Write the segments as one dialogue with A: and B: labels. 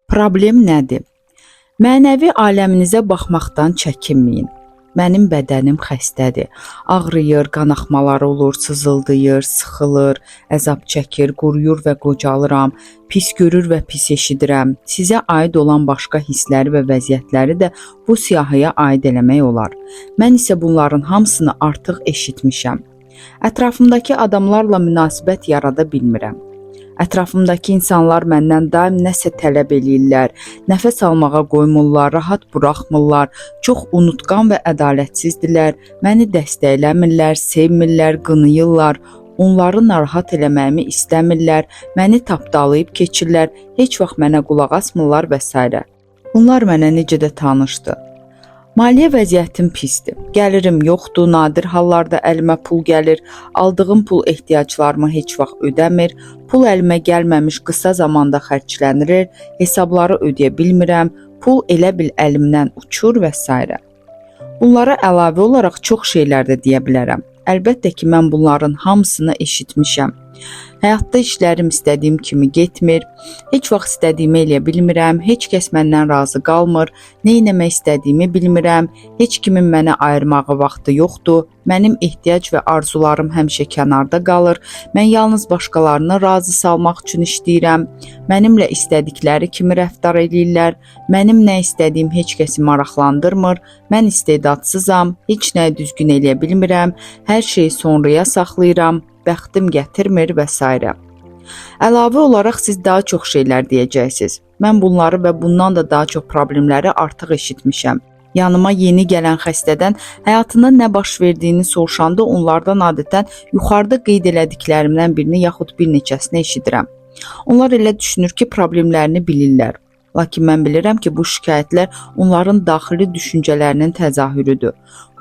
A: Problem nədir? Mənəvi aləminizə baxmaqdan çəkinməyin. Mənim bədənim xəstədir. Ağrıyır, qanaxmaları olur, sızıldayır, sıxılır, əzab çəkir, quruyur və qocalıram, pis görür və pis eşidirəm. Sizə aid olan başqa hissləri və vəziyyətləri də bu siyahıya aid eləmək olar. Mən isə bunların hamısını artıq eşitmişəm. Ətrafımdakı adamlarla münasibət yarada bilmirəm. Ətrafımdakı insanlar məndən daim nəsə tələb eləyirlər, nəfəs almağa qoymurlar, rahat buraxmırlar, çox unutqan və ədalətsizdirlər, məni dəstəkləmirlər, sevmirlər, qınayırlar, onları narahat eləməyimi istəmirlər, məni tapdalayıb keçirlər, heç vaxt mənə qulaq asmırlar və s. Bunlar mənə necə də tanışdır. Maliyyə vəziyyətim pisdir. Gəlirim yoxdur, nadir hallarda əlimə pul gəlir, aldığım pul ehtiyaclarımı heç vaxt ödəmir, pul əlimə gəlməmiş qısa zamanda xərclənir, hesabları ödəyə bilmirəm, pul elə bil əlimdən uçur və s. Bunlara əlavə olaraq çox şeylər də deyə bilərəm. Əlbəttə ki, mən bunların hamısını eşitmişəm. Həyatda işlərim istədiyim kimi getmir, heç vaxt istədiyimi eləyə bilmirəm, heç kəs məndən razı qalmır, nə etmək istədiyimi bilmirəm, heç kimin mənə ayırmağa vaxtı yoxdur, mənim ehtiyac və arzularım həmişə kənarda qalır, mən yalnız başqalarını razı salmaq üçün işləyirəm, mənimlə istədikləri kimi rəftar edirlər, mənim nə istədiyim heç kəsi maraqlandırmır, mən istedadsızam, heç nəyi düzgün eləyə bilmirəm, hər şeyi sonraya saxlayıram, bəxtim gətirmir və s. Əlavə olaraq siz daha çox şeylər deyəcəksiniz. Mən bunları və bundan da daha çox problemləri artıq eşitmişəm. Yanıma yeni gələn xəstədən həyatında nə baş verdiyini soruşanda onlardan adətən yuxarıda qeyd elədiklərimdən birini yaxud bir neçəsini eşidirəm. Onlar elə düşünür ki, problemlərini bilirlər. Lakin mən bilirəm ki, bu şikayətlər onların daxili düşüncələrinin təzahürüdür.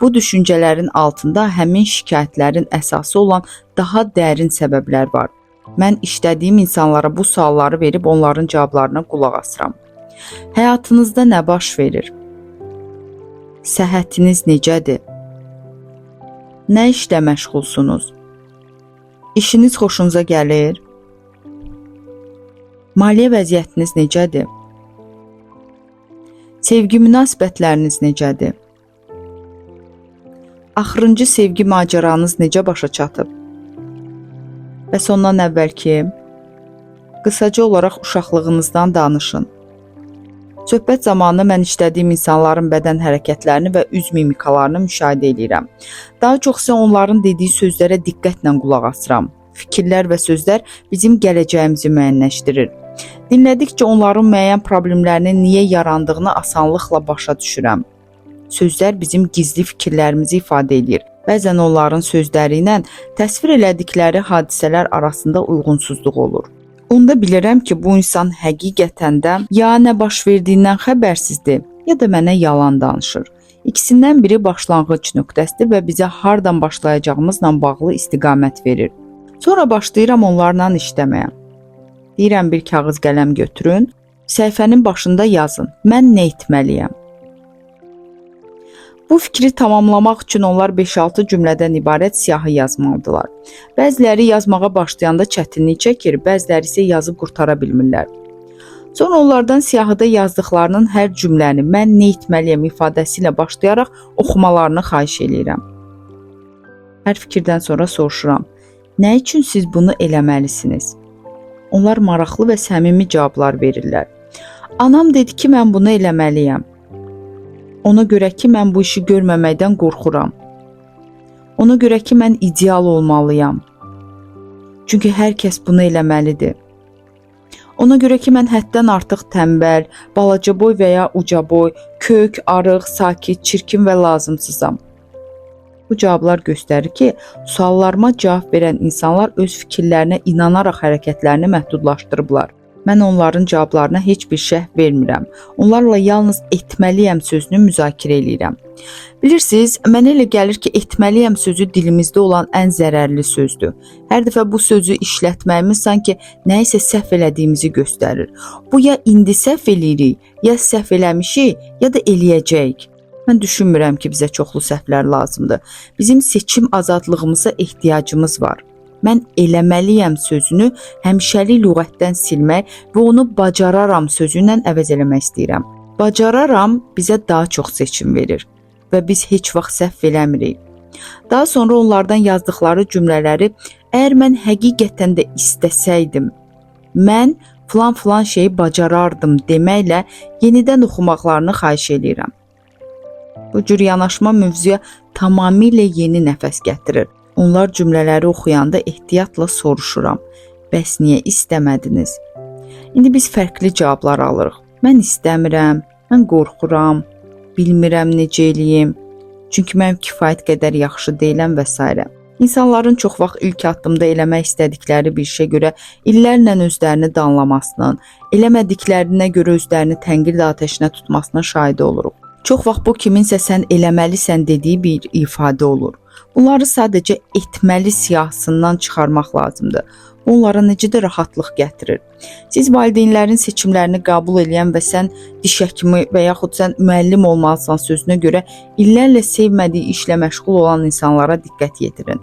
A: Bu düşüncələrin altında həmin şikayətlərin əsası olan daha dərin səbəblər var. Mən işlədiyim insanlara bu sualları verib onların cavablarına qulaq asıram. Həyatınızda nə baş verir? Səhhətiniz necədir? Nə işlə məşğulsunuz? İşiniz xoşunuza gəlir? Maliyyə vəziyyətiniz necədir? Sevgi münasibətləriniz necədir? Axırıncı sevgi macəranız necə başa çatıb? Bəs ondan əvvəlki? Qısaca olaraq uşaqlığınızdan danışın. Söhbət zamanı mən işlədiyim insanların bədən hərəkətlərini və üz mimikalarını müşahidə edirəm. Daha çox isə onların dediyi sözlərə diqqətlə qulaq asıram. Fikirlər və sözlər bizim gələcəyimizi müəyyənləşdirir. Dinlədikcə onların müəyyən problemlərinin niyə yarandığını asanlıqla başa düşürəm. Sözlər bizim gizli fikirlərimizi ifadə edir. Bəzən onların sözləri ilə təsvir elədikləri hadisələr arasında uyğunsuzluq olur. Onda bilirəm ki, bu insan həqiqətən də ya nə baş verdiyindən xəbərsizdir, ya da mənə yalan danışır. İkisindən biri başlanğıc nöqtəsidir və bizə hardan başlayacağımızla bağlı istiqamət verir. Sonra başlayıram onlarla işləməyə. Deyirəm, bir kağız qələm götürün, səhifənin başında yazın, mən nə etməliyəm? Bu fikri tamamlamaq üçün onlar 5-6 cümlədən ibarət siyahı yazmalıdırlar. Bəziləri yazmağa başlayanda çətinlik çəkir, bəziləri isə yazıb qurtara bilmirlər. Sonra onlardan siyahıda yazdıqlarının hər cümləni mən nə etməliyəm ifadəsi ilə başlayaraq oxumalarını xahiş edirəm. Hər fikirdən sonra soruşuram, nə üçün siz bunu eləməlisiniz? Onlar maraqlı və səmimi cavablar verirlər. Anam dedi ki, mən bunu eləməliyəm. Ona görə ki, mən bu işi görməməkdən qorxuram. Ona görə ki, mən ideal olmalıyam. Çünki hər kəs bunu eləməlidir. Ona görə ki, mən həddən artıq tənbəl, balaca boy və ya uca boy, kök, arıq, sakit, çirkin və lazımsızam. Bu cavablar göstərir ki, suallarıma cavab verən insanlar öz fikirlərinə inanaraq hərəkətlərini məhdudlaşdırıblar. Mən onların cavablarına heç bir şərh vermirəm. Onlarla yalnız etməliyəm sözünü müzakirə edirəm. Bilirsiniz, mənə elə gəlir ki, etməliyəm sözü dilimizdə olan ən zərərli sözdür. Hər dəfə bu sözü işlətməyimiz sanki nəyisə səhv elədiyimizi göstərir. Bu ya indi səhv eləyirik, ya səhv eləmişik, ya da eləyəcəyik. Mən düşünmürəm ki, bizə çoxlu səhvlər lazımdır. Bizim seçim azadlığımıza ehtiyacımız var. Mən eləməliyəm sözünü həmişəlik lüğətdən silmək və onu bacararam sözü ilə əvəz eləmək istəyirəm. Bacararam bizə daha çox seçim verir və biz heç vaxt səhv eləmirik. Daha sonra onlardan yazdıqları cümlələri əgər mən həqiqətən də istəsəydim, mən filan şeyi bacarardım deməklə yenidən oxumaqlarını xahiş edirəm. Bu cür yanaşma mövzuya tamamilə yeni nəfəs gətirir. Onlar cümlələri oxuyanda ehtiyatla soruşuram. Bəs niyə istəmədiniz? İndi biz fərqli cavablar alırıq. Mən istəmirəm, mən qorxuram, bilmirəm necə eləyim, çünki mən kifayət qədər yaxşı deyiləm və s. İnsanların çox vaxt ilk addımda eləmək istədikləri bir işə görə illərlə özlərini danlamasının, eləmədiklərinə görə özlərini tənqid atəşinə tutmasına şahid oluruq. Çox vaxt bu kiminsə sən eləməlisən dediyi bir ifadə olur. Bunları sadəcə etməli siyahısından çıxarmaq lazımdır. Onlara necə də rahatlıq gətirir. Siz valideynlərin seçimlərini qəbul edən və sən diş həkimi və yaxud sən müəllim olmalısan sözünə görə illərlə sevmədiyi işlə məşğul olan insanlara diqqət yetirin.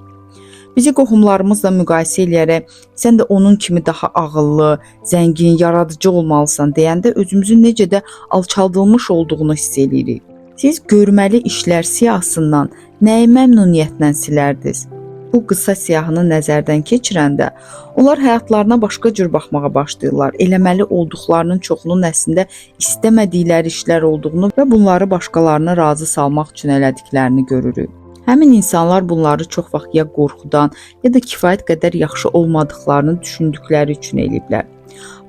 A: Bizi qohumlarımızla müqayisə edərək sən də onun kimi daha ağıllı, zəngin, yaradıcı olmalısan deyəndə özümüzü necə də alçaldılmış olduğunu hiss edirik. Siz görməli işlər siyahısından nəyi məmnuniyyətlə silərdiniz? Bu qısa siyahını nəzərdən keçirəndə onlar həyatlarına başqa cür baxmağa başlayırlar. Eləməli olduqlarının çoxunun əslində istəmədikləri işlər olduğunu və bunları başqalarını razı salmaq üçün elədiklərini görürük. Həmin insanlar bunları çox vaxt ya qorxudan, ya da kifayət qədər yaxşı olmadıqlarını düşündükləri üçün eləyiblər.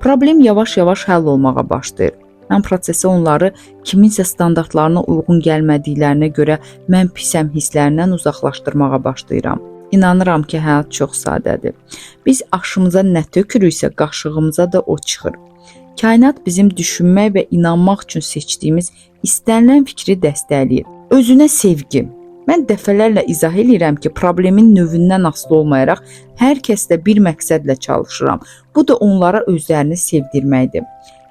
A: Problem yavaş-yavaş həll olmağa başlayır. Mən prosesə onları kiminsə standartlarına uyğun gəlmədiklərinə görə mən pisəm hisslərindən uzaqlaşdırmağa başlayıram. İnanıram ki, həyat çox sadədir. Biz aşımıza nə tökürüksə, qaşığımıza da o çıxır. Kainat bizim düşünmək və inanmaq üçün seçdiyimiz istənilən fikri dəstəkləyir. Özünə sevgi. Mən dəfələrlə izah edirəm ki, problemin növündən asılı olmayaraq hər kəslə bir məqsədlə çalışıram. Bu da onlara özlərini sevdirməkdir.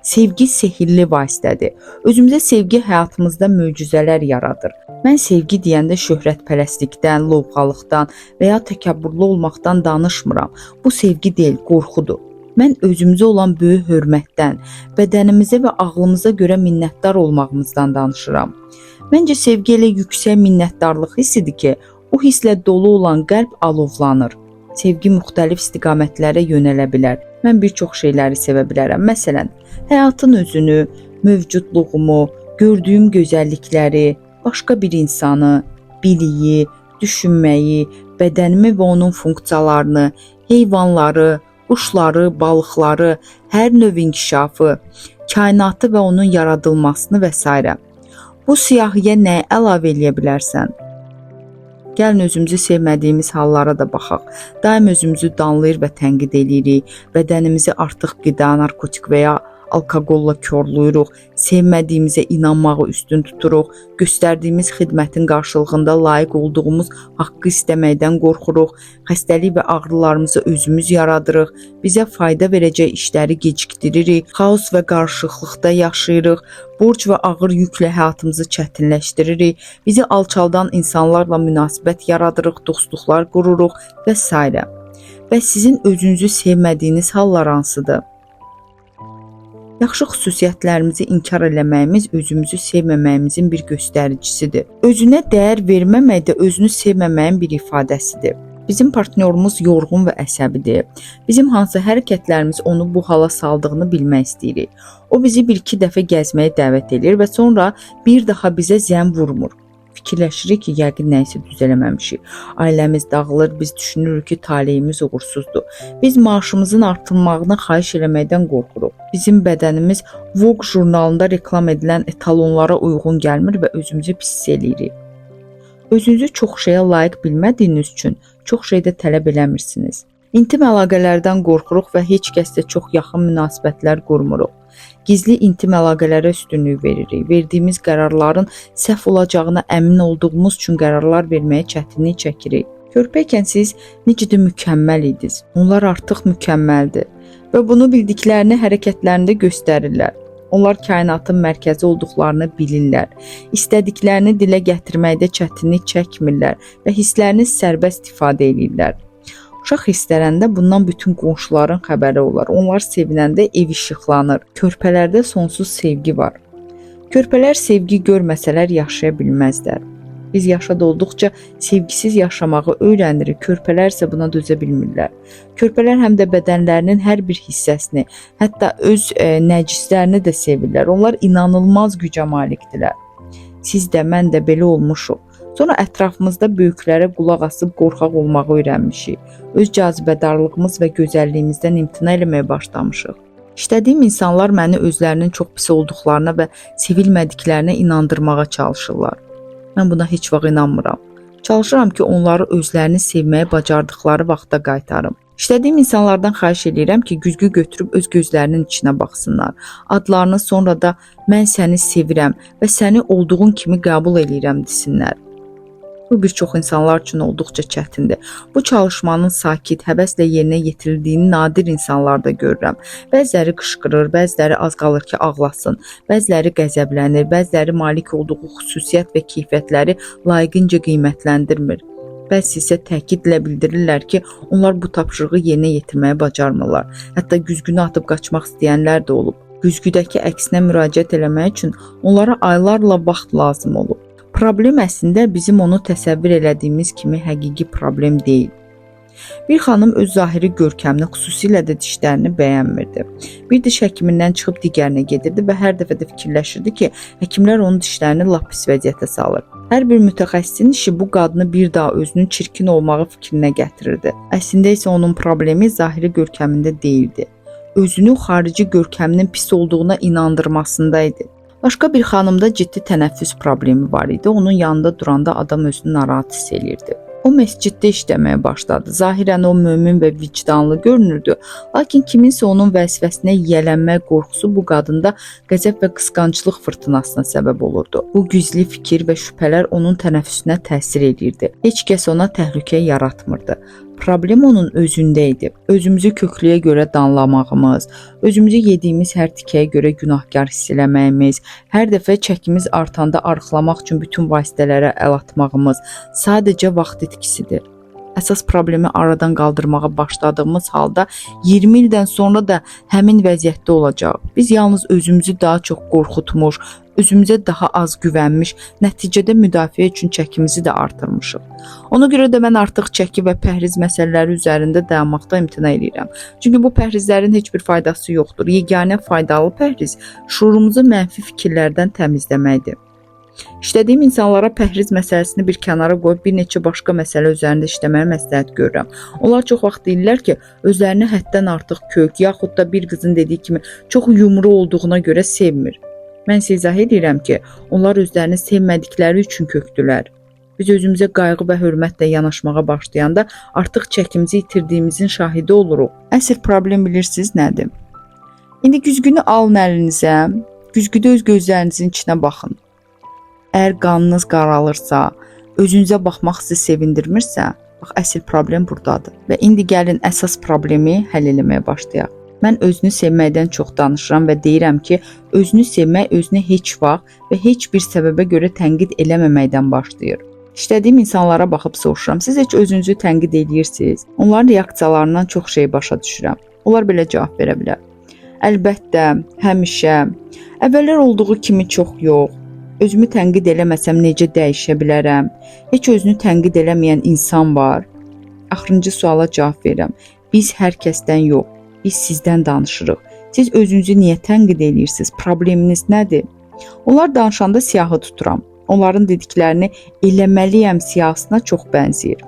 A: Sevgi sehirli vasitədir. Özümüzə sevgi həyatımızda möcüzələr yaradır. Mən sevgi deyəndə şöhrətpərəstlikdən, lovğalıqdan və ya təkəbbürlü olmaqdan danışmıram. Bu sevgi deyil, qorxudur. Mən özümüzə olan böyük hörmətdən, bədənimizə və ağlımıza görə minnətdar olmağımızdan danışıram. Məncə sevgi elə yüksək minnətdarlıq hissidir ki, o hisslə dolu olan qəlb alovlanır. Sevgi müxtəlif istiqamətlərə yönələ bilər. Mən bir çox şeyləri sevə bilərəm. Məsələn, həyatın özünü, mövcudluğumu, gördüyüm gözəllikləri, başqa bir insanı, biliyi, düşünməyi, bədənimi və onun funksiyalarını, heyvanları, quşları, balıqları, hər növ inkişafı, kainatı və onun yaradılmasını və s. Bu siyahıya nə əlavə eləyə bilərsən? Gəlin özümüzü sevmədiyimiz hallara da baxaq. Daim özümüzü danlayır və tənqid edirik. Bədənimizi artıq qida, narkotik və ya alkoqolla korlayırıq. Sevmədiyimizə inanmağı üstün tuturuq. Göstərdiyimiz xidmətin qarşılığında layiq olduğumuz haqqı istəməkdən qorxuruq. Xəstəlik və ağrılarımızı özümüz yaradırıq. Bizə fayda verəcək işləri gecikdiririk. Xaos və qarışıqlıqda yaşayırıq. Borc və ağır yüklə həyatımızı çətinləşdiririk. Bizi alçaldan insanlarla münasibət yaradırıq, dostluqlar qururuq və s. Və sizin özünüzü sevmədiyiniz hallar hansıdır? Yaxşı xüsusiyyətlərimizi inkar eləməyimiz özümüzü sevməməyimizin bir göstəricisidir. Özünə dəyər verməmək də özünü sevməməyin bir ifadəsidir. Bizim partnyorumuz yorğun və əsəbidir. Bizim hansı hərəkətlərimiz onu bu hala saldığını bilmək istəyirik. O bizi bir-iki dəfə gəzməyə dəvət edir və sonra bir daha bizə zəng vurmur. Fikirləşirik ki, yəqin nəyisə düz eləməmişik. Ailəmiz dağılır, biz düşünürük ki, taleyimiz uğursuzdur. Biz maaşımızın artırılmağını xahiş eləməkdən qorxuruq. Bizim bədənimiz Vogue jurnalında reklam edilən etalonlara uyğun gəlmir və özümüzü pis hiss eləyirik. Özünüzü çox şeyə layiq bilmədiyiniz üçün çox şeydə tələb eləmirsiniz. İntim əlaqələrdən qorxuruq və heç kəslə çox yaxın münasibətlər qurmuruq. Gizli intim əlaqələrə üstünlük veririk. Verdiyimiz qərarların səhv olacağına əmin olduğumuz üçün qərarlar verməyə çətinlik çəkirik. Körpəykən siz necə də mükəmməl idiniz. Onlar artıq mükəmməldir və bunu bildiklərini hərəkətlərində göstərirlər. Onlar kainatın mərkəzi olduqlarını bilirlər. İstədiklərini dilə gətirməkdə çətinlik çəkmirlər və hisslərini sərbəst ifadə edirlər. Uşaq hisslərəndə bundan bütün qonşuların xəbəri olar. Onlar sevinəndə ev işıqlanır. Körpələrdə sonsuz sevgi var. Körpələr sevgi görməsələr yaşaya bilməzlər. Biz yaşad olduqca sevgisiz yaşamağı öyrənirik. Körpələr isə buna dözə bilmirlər. Körpələr həm də bədənlərinin hər bir hissəsini, hətta öz nəcislərini də sevirlər. Onlar inanılmaz gücə malikdirlər. Siz də, mən də belə olmuşuq. Sonra ətrafımızda böyüklərə qulaq asıb qorxaq olmağı öyrənmişik. Öz cazibədarlığımız və gözəlliyimizdən imtina eləməyə başlamışıq. İşlədiyim insanlar məni özlərinin çox pis olduqlarına və sevilmədiklərinə inandırmağa çalışırlar. Mən buna heç vaxt inanmıram. Çalışıram ki, onları özlərini sevməyə bacardıqları vaxta qaytarım. İşlədiyim insanlardan xahiş edirəm ki, güzgü götürüb öz gözlərinin içinə baxsınlar. Adlarını sonra da mən səni sevirəm və səni olduğun kimi qəbul edirəm desinlər. Bu bir çox insanlar üçün olduqca çətindir. Bu çalışmanın sakit, həvəslə yerinə yetirildiğini nadir insanlarda görürəm. Bəziləri qışqırır, bəziləri az qalır ki ağlasın, bəziləri qəzəblənir, bəziləri malik olduğu xüsusiyyət və keyfiyyətləri layiqincə qiymətləndirmir. Bəzi isə təkidlə bildirirlər ki, onlar bu tapşırığı yerinə yetirməyə bacarmırlar. Hətta güzgünü atıb qaçmaq istəyənlər də olub. Güzgüdəki əksinə müraciət eləmək üçün onlara aylarla vaxt lazım olub. Problem əslində bizim onu təsəvvür elədiyimiz kimi həqiqi problem deyil. Bir xanım öz zahiri görkəmini, xüsusilə də dişlərini bəyənmirdi. Bir diş həkimindən çıxıb digərinə gedirdi və hər dəfə də fikirləşirdi ki, həkimlər onun dişlərini lap pis vəziyyətə salır. Hər bir mütəxəssisin işi bu qadını bir daha özünün çirkin olmağı fikrinə gətirirdi. Əslində isə onun problemi zahiri görkəmində deyildi. Özünü xarici görkəminin pis olduğuna inandırmasındaydı. Başqa bir xanımda ciddi tənəffüs problemi var idi. Onun yanında duranda adam özünü narahat hiss elirdi. O məsciddə işləməyə başladı. Zahirən o mömin və vicdanlı görünürdü. Lakin kiminsə onun vəzifəsinə yiyələnmək qorxusu bu qadında qəzəb və qısqanclıq fırtınasına səbəb olurdu. Bu güclü fikir və şübhələr onun tənəffüsünə təsir edirdi. Heç kəs ona təhlükə yaratmırdı. Problem onun özündə idi. Özümüzü köklüyə görə danlamağımız, özümüzü yediyimiz hər tikəyə görə günahkar hiss eləməyimiz, hər dəfə çəkimiz artanda arıqlamaq üçün bütün vasitələrə əl atmağımız sadəcə vaxt itkisidir. Əsas problemi aradan qaldırmağa başladığımız halda 20 ildən sonra da həmin vəziyyətdə olacaq. Biz yalnız özümüzü daha çox qorxutmuş, özümüzə daha az güvənmiş, nəticədə müdafiə üçün çəkimizi də artırmışıq. Ona görə də mən artıq çəki və pəhriz məsələləri üzərində dayanmaqda imtina edirəm. Çünki bu pəhrizlərin heç bir faydası yoxdur. Yeganə faydalı pəhriz şuurumuzu mənfi fikirlərdən təmizləməkdir. İşlədiyim insanlara pəhriz məsələsini bir kənara qoyub bir neçə başqa məsələ üzərində işləməyə məsləhət görürəm. Onlar çox vaxt deyirlər ki, özlərini həddən artıq kök, yaxud da bir qızın dediyi kimi çox yumru olduğuna görə sevmir. Mən sizə izah edirəm ki, onlar özlərini sevmədikləri üçün kökdülər. Biz özümüzə qayğı və hörmətlə yanaşmağa başlayanda artıq çəkimizi itirdiyimizin şahidi oluruq. Əsl problem bilirsiniz nədir? İndi güzgünü alın əlinizə, güzgüdə öz gözlərinizin içinə baxın. Əgər qanınız qaralırsa, özünüzə baxmaq sizi sevindirmirsə, bax əsl problem buradadır. Və indi gəlin əsas problemi həll etməyə başlayaq. Mən özünü sevməkdən çox danışıram və deyirəm ki, özünü sevmək özünü heç vaxt və heç bir səbəbə görə tənqid eləməməkdən başlayır. İşlədiyim insanlara baxıb soruşuram, siz heç özünüzü tənqid edirsiniz? Onların reaksiyalarından çox şey başa düşürəm. Onlar belə cavab verə bilər. Əlbəttə, həmişə, əvvəllər olduğu kimi çox yox. Özümü tənqid eləməsəm necə dəyişə bilərəm? Heç özünü tənqid eləməyən insan var. Axırıncı suala cavab verirəm. Biz hər kəsdən yox, biz sizdən danışırıq. Siz özünüzü niyə tənqid edirsiniz? Probleminiz nədir? Onlar danışanda siyahı tuturam. Onların dediklərini eləməliyəm siyahısına çox bənzəyir.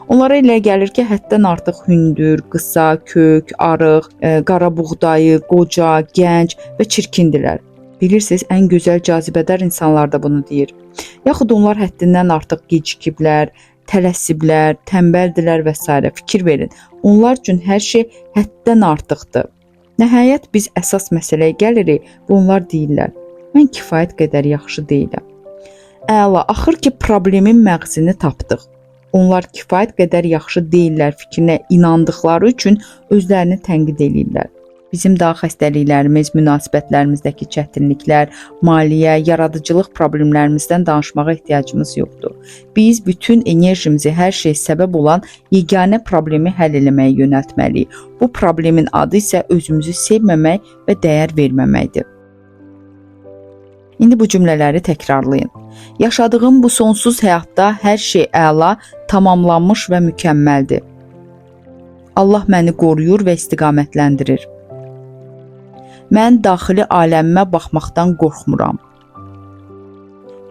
A: Onlara elə gəlir ki, həddən artıq hündür, qısa, kök, arıq, qara buğdayı, qoca, gənc və çirkindilər. Bilirsiniz, ən gözəl cazibədar insanlar da bunu deyir. Yaxud onlar həddindən artıq gecikiblər, tələsiblər, tənbəldilər və s. Fikir verin. Onlar üçün hər şey həddən artıqdır. Nəhayət biz əsas məsələyə gəlirik və onlar deyirlər, mən kifayət qədər yaxşı deyiləm. Əla, axır ki problemin məğzini tapdıq. Onlar kifayət qədər yaxşı deyillər fikrinə inandıqları üçün özlərini tənqid edirlər. Bizim daha xəstəliklərimiz, münasibətlərimizdəki çətinliklər, maliyyə, yaradıcılıq problemlərimizdən danışmağa ehtiyacımız yoxdur. Biz bütün enerjimizi hər şey səbəb olan yeganə problemi həll etməyə yönəltməliyik. Bu problemin adı isə özümüzü sevməmək və dəyər verməməkdir. İndi bu cümlələri təkrarlayın. Yaşadığım bu sonsuz həyatda hər şey əla, tamamlanmış və mükəmməldir. Allah məni qoruyur və istiqamətləndirir. Mən daxili aləmimə baxmaqdan qorxmuram.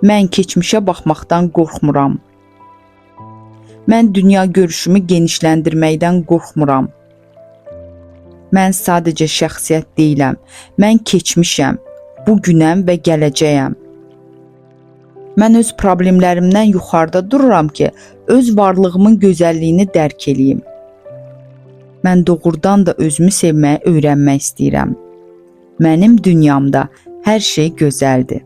A: Mən keçmişə baxmaqdan qorxmuram. Mən dünya görüşümü genişləndirməkdən qorxmuram. Mən sadəcə şəxsiyyət deyiləm. Mən keçmişəm, bugünəm və gələcəyəm. Mən öz problemlərimdən yuxarıda dururam ki, öz varlığımın gözəlliyini dərk eləyim. Mən doğrudan da özümü sevməyi öyrənmək istəyirəm. Mənim dünyamda hər şey gözəldir.